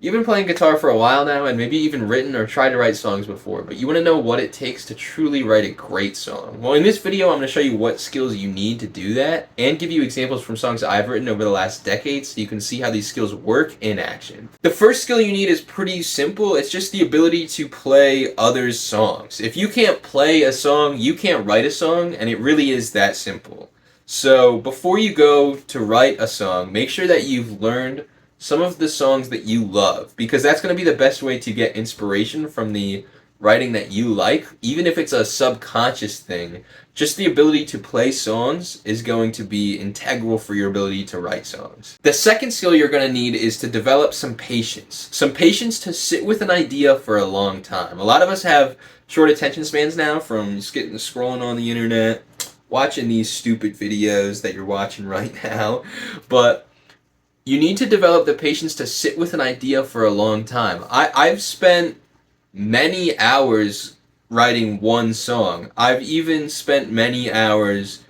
You've been playing guitar for a while now and maybe even written or tried to write songs before, but you want to know what it takes to truly write a great song. Well, in this video, I'm going to show you what skills you need to do that and give you examples from songs I've written over the last decade so you can see how these skills work in action. The first skill you need is pretty simple. It's just the ability to play others' songs. If you can't play a song, you can't write a song, and it really is that simple. So before you go to write a song, make sure that you've learned some of the songs that you love, because that's going to be the best way to get inspiration from the writing that you like, even if it's a subconscious thing. Just the ability to play songs is going to be integral for your ability to write songs. The second skill you're going to need is to develop some patience. Some patience to sit with an idea for a long time. A lot of us have short attention spans now from just getting scrolling on the internet, watching these stupid videos that you're watching right now, but you need to develop the patience to sit with an idea for a long time. I've spent many hours writing one song. I've even spent many hours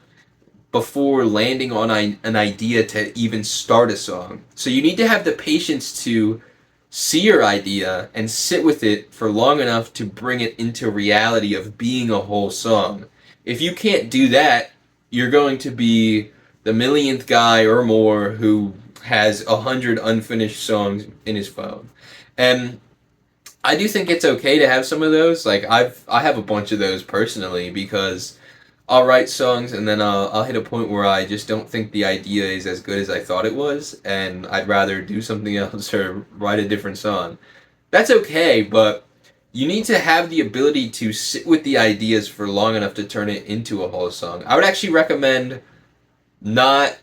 before landing on an idea to even start a song. So you need to have the patience to see your idea and sit with it for long enough to bring it into reality of being a whole song. If you can't do that, you're going to be the millionth guy or more who has 100 unfinished songs in his phone. And I do think it's okay to have some of those. Like I have a bunch of those personally, because I'll write songs and then I'll hit a point where I just don't think the idea is as good as I thought it was, and I'd rather do something else or write a different song. That's okay, but you need to have the ability to sit with the ideas for long enough to turn it into a whole song. I would actually recommend not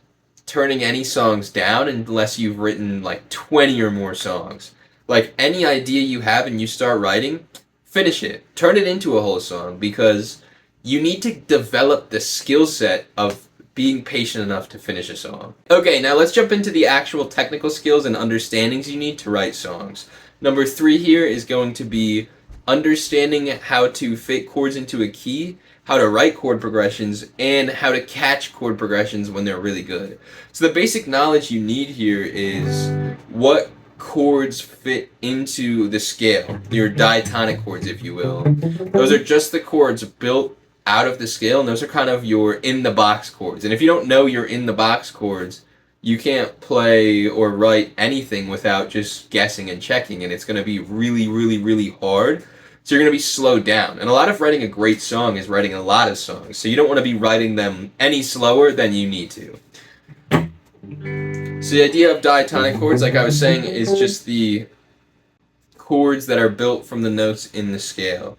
turning any songs down unless you've written like 20 or more songs. Like any idea you have and you start writing, finish it. Turn it into a whole song, because you need to develop the skill set of being patient enough to finish a song. Okay, now let's jump into the actual technical skills and understandings you need to write songs. Number 3 here is going to be understanding how to fit chords into a key, how to write chord progressions, and how to catch chord progressions when they're really good. So the basic knowledge you need here is what chords fit into the scale, your diatonic chords, if you will. Those are just the chords built out of the scale, and those are kind of your in-the-box chords. And if you don't know your in-the-box chords, you can't play or write anything without just guessing and checking, and it's going to be really, really, really hard. So you're going to be slowed down. And a lot of writing a great song is writing a lot of songs. So you don't want to be writing them any slower than you need to. So the idea of diatonic chords, like I was saying, is just the chords that are built from the notes in the scale.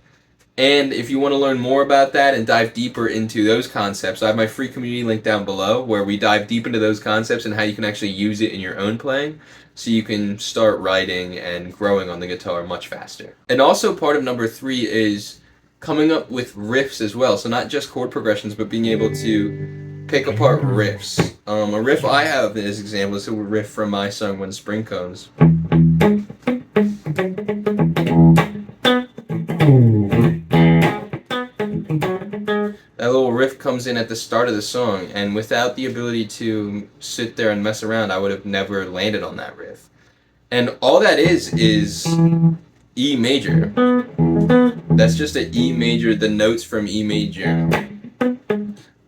And if you want to learn more about that and dive deeper into those concepts, I have my free community link down below where we dive deep into those concepts and how you can actually use it in your own playing, so you can start writing and growing on the guitar much faster. And also part of number 3 is coming up with riffs as well. So not just chord progressions, but being able to pick apart riffs. A riff I have as example is a riff from my song When Spring Comes. That little riff comes in at the start of the song, and without the ability to sit there and mess around, I would have never landed on that riff. And all that is E major. That's just an E major, the notes from E major.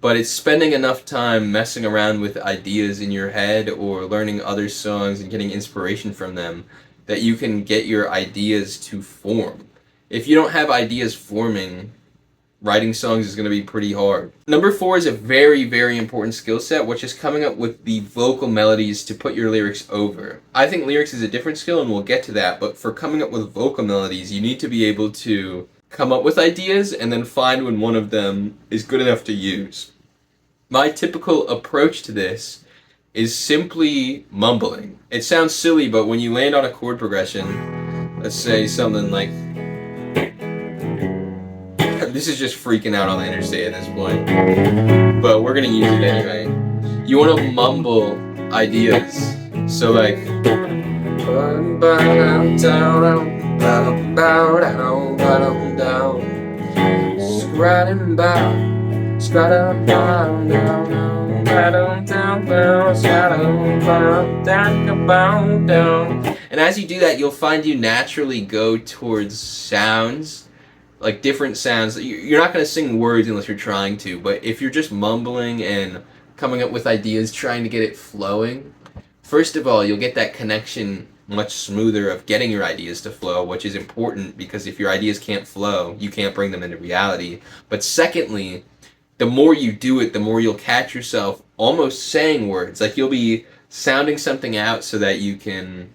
But it's spending enough time messing around with ideas in your head or learning other songs and getting inspiration from them that you can get your ideas to form. If you don't have ideas forming, writing songs is going to be pretty hard. Number 4 is a very, very important skill set, which is coming up with the vocal melodies to put your lyrics over. I think lyrics is a different skill, and we'll get to that, but for coming up with vocal melodies, you need to be able to come up with ideas and then find when one of them is good enough to use. My typical approach to this is simply mumbling. It sounds silly, but when you land on a chord progression, let's say something like, this is just freaking out on the interstate at this point, but we're gonna use it anyway. You want to mumble ideas, so like, And as you do that, you'll find you naturally go towards sounds, like different sounds. You're not going to sing words unless you're trying to, but if you're just mumbling and coming up with ideas, trying to get it flowing, first of all, you'll get that connection much smoother of getting your ideas to flow, which is important because if your ideas can't flow, you can't bring them into reality. But secondly, the more you do it, the more you'll catch yourself almost saying words. Like you'll be sounding something out so that you can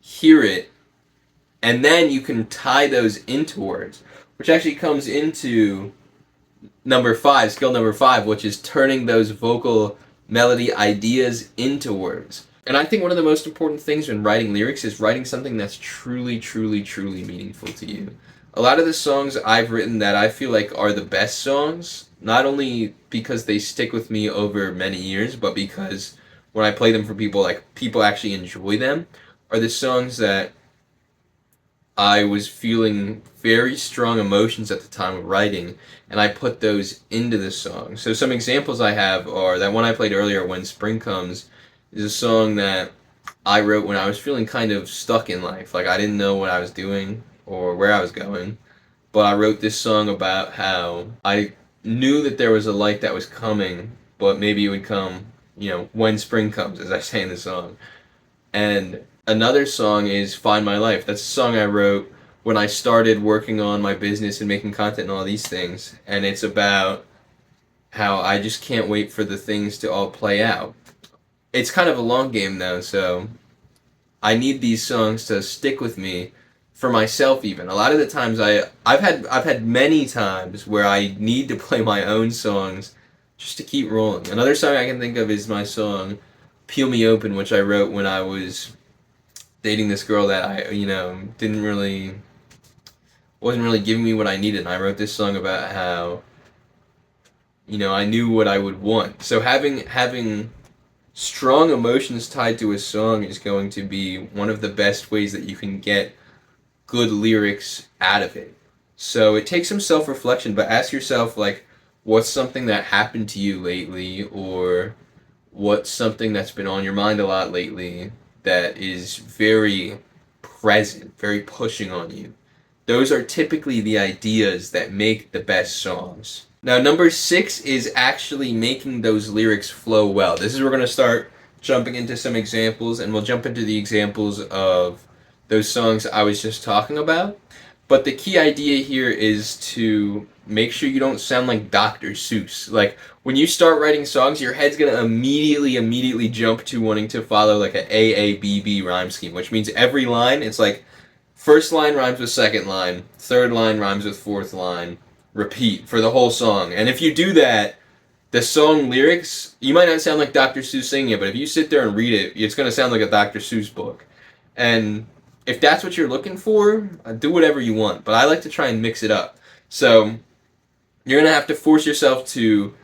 hear it, and then you can tie those into words, which actually comes into skill number 5, which is turning those vocal melody ideas into words. And I think one of the most important things when writing lyrics is writing something that's truly, truly, truly meaningful to you. A lot of the songs I've written that I feel like are the best songs, not only because they stick with me over many years, but because when I play them for people, like people actually enjoy them, are the songs that I was feeling very strong emotions at the time of writing, and I put those into the song. So some examples I have are that one I played earlier, When Spring Comes, is a song that I wrote when I was feeling kind of stuck in life. Like I didn't know what I was doing or where I was going, but I wrote this song about how I knew that there was a light that was coming, but maybe it would come, when spring comes, as I say in the song. And another song is Find My Life. That's a song I wrote when I started working on my business and making content and all these things. And it's about how I just can't wait for the things to all play out. It's kind of a long game though, so I need these songs to stick with me for myself even. A lot of the times I've had many times where I need to play my own songs just to keep rolling. Another song I can think of is my song Peel Me Open, which I wrote when I was dating this girl that I, wasn't really giving me what I needed. And I wrote this song about how, I knew what I would want. So having strong emotions tied to a song is going to be one of the best ways that you can get good lyrics out of it. So it takes some self-reflection, but ask yourself, like, what's something that happened to you lately, or what's something that's been on your mind a lot lately that is very present, very pushing on you. Those are typically the ideas that make the best songs. Now, number 6 is actually making those lyrics flow well. This is where we're going to start jumping into some examples, and we'll jump into the examples of those songs I was just talking about. But the key idea here is to make sure you don't sound like Dr. Seuss. Like, when you start writing songs, your head's going to immediately jump to wanting to follow like a AABB rhyme scheme, which means every line, it's like first line rhymes with second line, third line rhymes with fourth line, repeat for the whole song. And if you do that, the song lyrics, you might not sound like Dr. Seuss singing it, but if you sit there and read it, it's going to sound like a Dr. Seuss book. And if that's what you're looking for, do whatever you want. But I like to try and mix it up. So you're going to have to force yourself to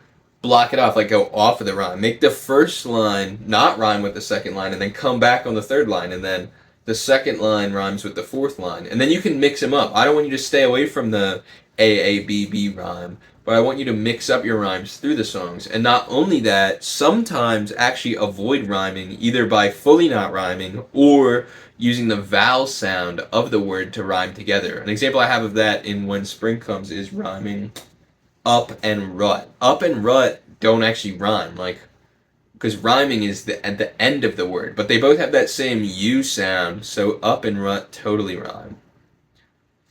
block it off, like go off of the rhyme. Make the first line not rhyme with the second line, and then come back on the third line, and then the second line rhymes with the fourth line. And then you can mix them up. I don't want you to stay away from the AABB rhyme, but I want you to mix up your rhymes through the songs. And not only that, sometimes actually avoid rhyming, either by fully not rhyming or using the vowel sound of the word to rhyme together. An example I have of that in When Spring Comes is rhyming up and rut. Up and rut don't actually rhyme, because rhyming is at the end of the word, but they both have that same U sound, so up and rut totally rhyme.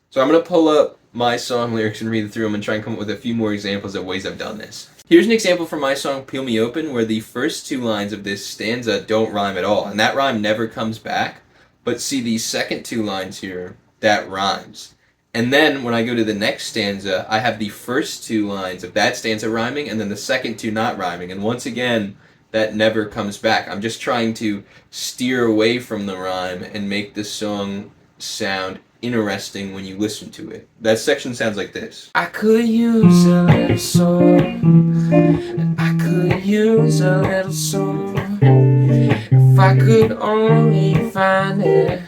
So I'm going to pull up my song lyrics and read through them and try and come up with a few more examples of ways I've done this. Here's an example from my song Peel Me Open, where the first 2 lines of this stanza don't rhyme at all, and that rhyme never comes back. But see, these second 2 lines here, that rhymes. And then when I go to the next stanza, I have the first 2 lines of that stanza rhyming, and then the second 2 not rhyming. And once again, that never comes back. I'm just trying to steer away from the rhyme and make the song sound interesting when you listen to it. That section sounds like this. I could use a little song. I could use a little song. If I could only find it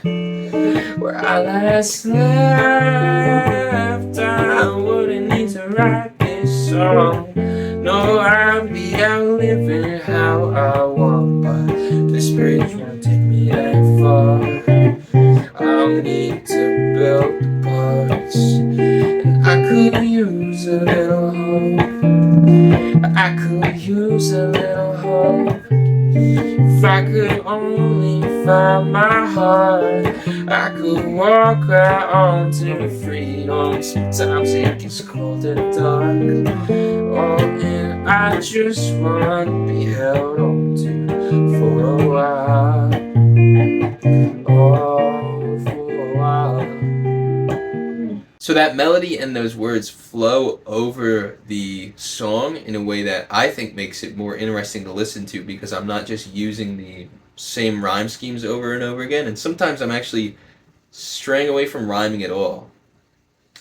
where I last left, I wouldn't need to write this song. No, I'd be out living how I want, but this bridge won't take me that far. don't need to build the parts. And I could use a little hope. I could use a little hope. If I could only find my heart, I could walk right on to freedom. Sometimes it gets cold and dark. Oh, and I just want to be held on to for a while. Oh, for a while. So that melody and those words flow over the song in a way that I think makes it more interesting to listen to, because I'm not just using the same rhyme schemes over and over again, and sometimes I'm actually straying away from rhyming at all.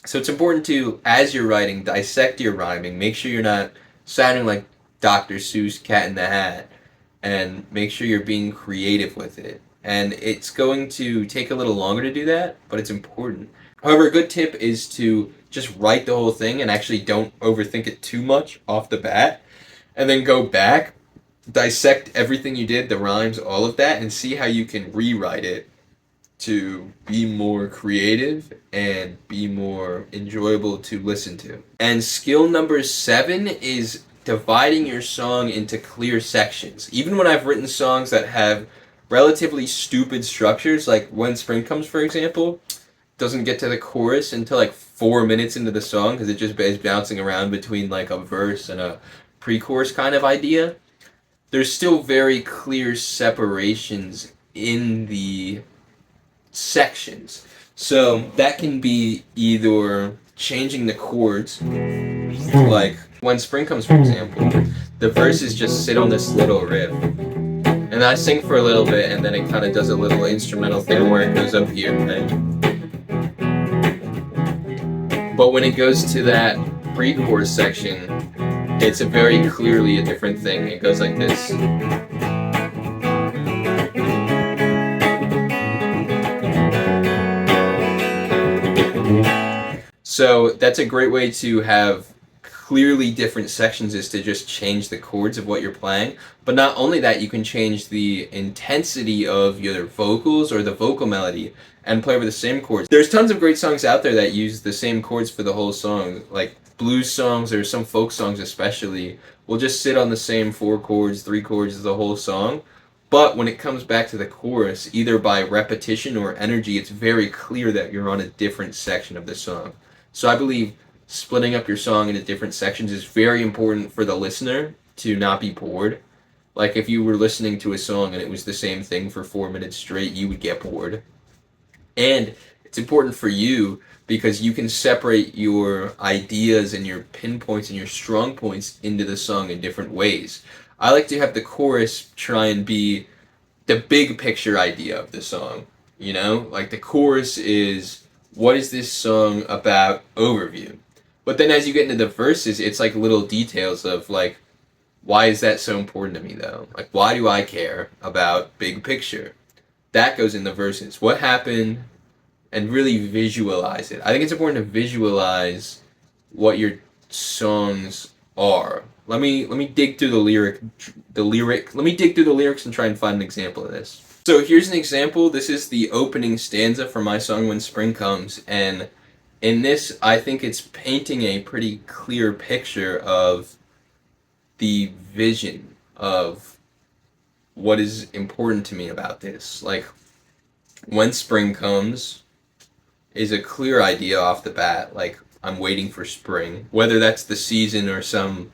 So it's important to, as you're writing, dissect your rhyming. Make sure you're not sounding like Dr. Seuss Cat in the Hat, and make sure you're being creative with it. And it's going to take a little longer to do that, but it's important. However, a good tip is to just write the whole thing and actually don't overthink it too much off the bat, and then go back, dissect everything you did, the rhymes, all of that, and see how you can rewrite it to be more creative and be more enjoyable to listen to. And skill number 7 is dividing your song into clear sections. Even when I've written songs that have relatively stupid structures, like When Spring Comes, for example, doesn't get to the chorus until like 4 minutes into the song because it just is bouncing around between like a verse and a pre-chorus kind of idea. There's still very clear separations in the sections. So that can be either changing the chords, like When Spring Comes, for example, the verses just sit on this little riff, and I sing for a little bit, and then it kind of does a little instrumental thing where it goes up here, right? But when it goes to that pre-chorus section, it's very clearly a different thing. It goes like this. So that's a great way to have clearly different sections, is to just change the chords of what you're playing. But not only that, you can change the intensity of your vocals or the vocal melody and play over the same chords. There's tons of great songs out there that use the same chords for the whole song. Like blues songs or some folk songs especially will just sit on the same 4 chords, 3 chords as the whole song. But when it comes back to the chorus, either by repetition or energy, it's very clear that you're on a different section of the song. So I believe splitting up your song into different sections is very important for the listener to not be bored. Like if you were listening to a song and it was the same thing for 4 minutes straight, you would get bored. And it's important for you because you can separate your ideas and your pinpoints and your strong points into the song in different ways. I like to have the chorus try and be the big picture idea of the song, you know? Like the chorus is, what is this song about, overview. But then as you get into the verses, it's like little details of like, why is that so important to me though? Like, why do I care about big picture? That goes in the verses. What happened? And really visualize it. I think it's important to visualize what your songs are. Let me dig through the lyric. Let me dig through the lyrics and try and find an example of this. So here's an example. This is the opening stanza for my song When Spring Comes, and in this, I think it's painting a pretty clear picture of the vision of what is important to me about this. Like, when spring comes is a clear idea off the bat. Like, I'm waiting for spring. Whether that's the season or some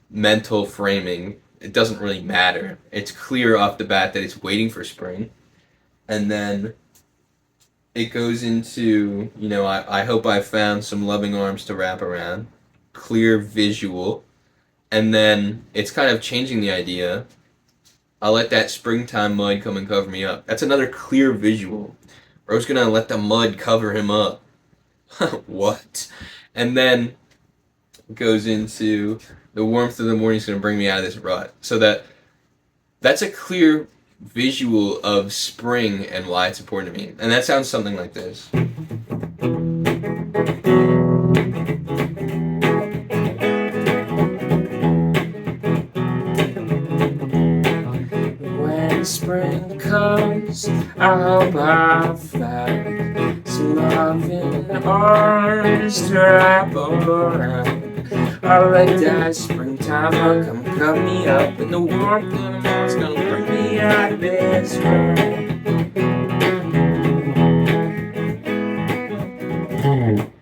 mental framing, it doesn't really matter. It's clear off the bat that it's waiting for spring. And then it goes into, you know, I hope I found some loving arms to wrap around. Clear visual. And then it's kind of changing the idea. I'll let that springtime mud come and cover me up. That's another clear visual. Bro's gonna let the mud cover him up. What? And then it goes into the warmth of the morning is gonna bring me out of this rut. So that's a clear visual of spring and why it's important to me. And that sounds something like this. When spring comes, I hope I found some loving arms to wrap around. I'll let that springtime will come cut me up, and the warmth of the morning's gonna bring me out of this room.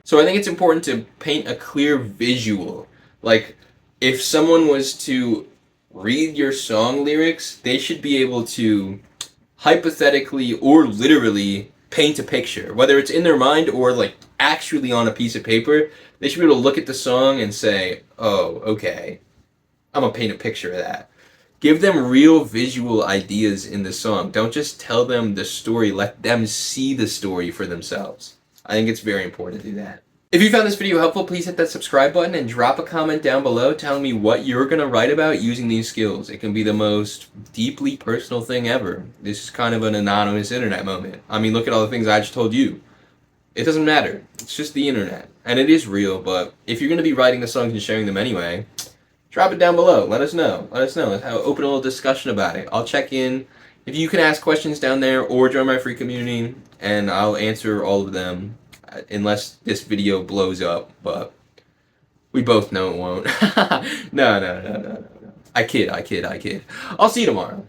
So I think it's important to paint a clear visual. Like, if someone was to read your song lyrics, they should be able to hypothetically or literally paint a picture, whether it's in their mind or like actually on a piece of paper. They should be able to look at the song and say, oh, okay, I'm gonna paint a picture of that. Give them real visual ideas in the song. Don't just tell them the story, let them see the story for themselves. I think it's very important to do that. If you found this video helpful, please hit that subscribe button and drop a comment down below telling me what you're going to write about using these skills. It can be the most deeply personal thing ever. This is kind of an anonymous internet moment. I mean, look at all the things I just told you. It doesn't matter. It's just the internet. And it is real, but if you're going to be writing the songs and sharing them anyway, drop it down below. Let us know. Let's have an open little discussion about it. I'll check in. If you can ask questions down there or join my free community, and I'll answer all of them. Unless this video blows up, but we both know it won't. No. I kid. I'll see you tomorrow.